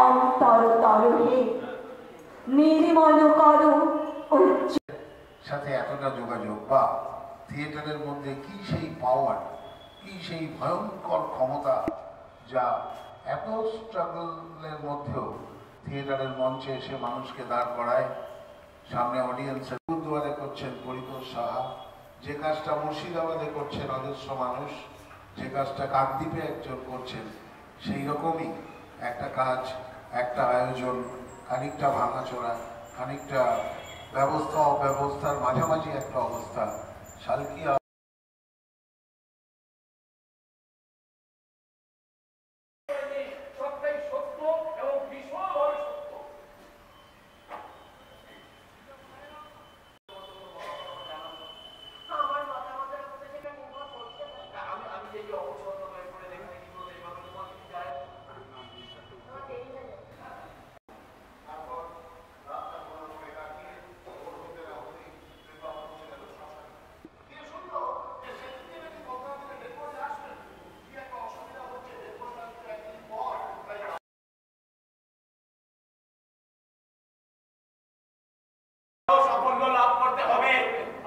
অন্তর তরহে নির্মল করো সাথে এতটা যোগাযোগ বা থিয়েটারের মধ্যে কি সেই পাওয়ার, কি সেই ভয়ঙ্কর ক্ষমতা যা এত স্ট্রাগলের মধ্যেও থিয়েটারের মঞ্চে এসে মানুষকে দাঁড় করায়। সামনে অডিয়েন্সের দুয়ারে করছেন পরিতোষ সাহা, যে কাজটা মুর্শিদাবাদে করছেন অজস্র মানুষ, যে কাজটা কাকদ্বীপে একজন করছেন, সেই রকমই একটা কাজ, একটা আয়োজন, খানিকটা ভাঙাচোরা, খানিকটা ব্যবস্থা অব্যবস্থার মাঝামাঝি একটা অবস্থা। শালকিয়া সাফল্য লাভ করতে হবে।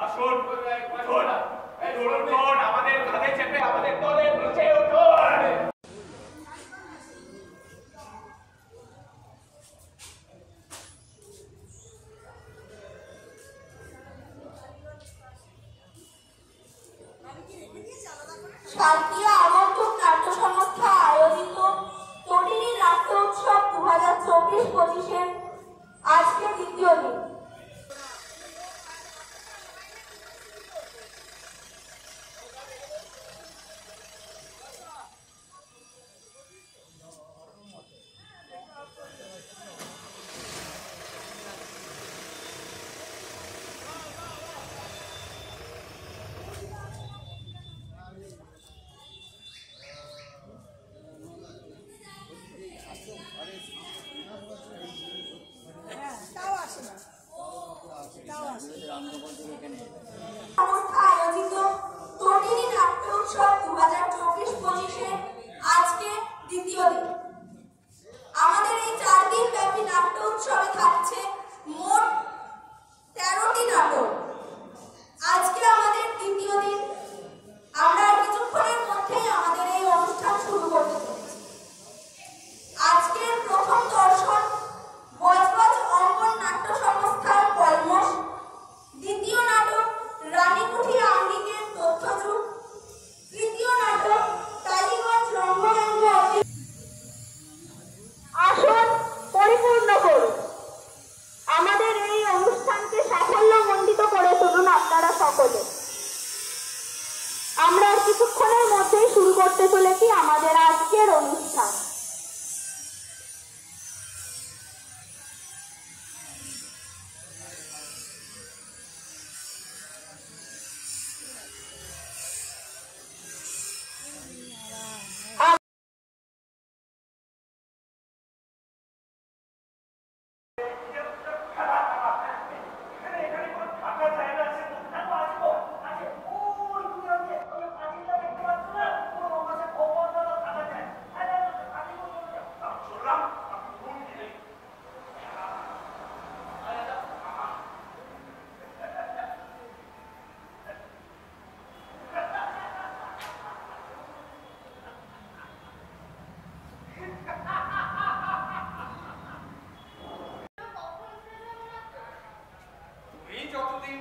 আসুন আমাদের কাঁধে চেপে আমাদের দলের নিচে উঠুন। শালকিয়া আমন্ত্রণ নাট্য সংস্থা আয়োজিত তটিনী নাট্য উৎসব 2024-25 আজকে দ্বিতীয় দিন। সংস্থা আয়োজিত তটিনী নাট্য উৎসব 2024-25 আজকে দ্বিতীয় দিন। আমাদের এই 4 দিন ব্যাপী নাট্য উৎসবে থাকছে মোট 13টি নাটক। আজকে আমাদের দ্বিতীয় দিন। আমরা কিছুক্ষণের মধ্যেই আমাদের এই অনুষ্ঠান শুরু করতে চলেছি। আজকের প্রথম দর্শন বজবজ অঙ্কন নাট্য সংস্থার কলমস, দ্বিতীয় নাটক রানীকুঠি আঙ্গিকের তথ্যযুগ, তৃতীয় নাটক টালিগঞ্জ রঙ্গমঞ্চ। আসন পরিপূর্ণ করুন। আমাদের এই অনুষ্ঠানকে সাফল্যমণ্ডিত করে তুলুন আপনারা সকলে। আমরা কিছুক্ষণের মধ্যেই শুরু করতে চলেছি আমাদের আজকের অনুষ্ঠান। যতদিন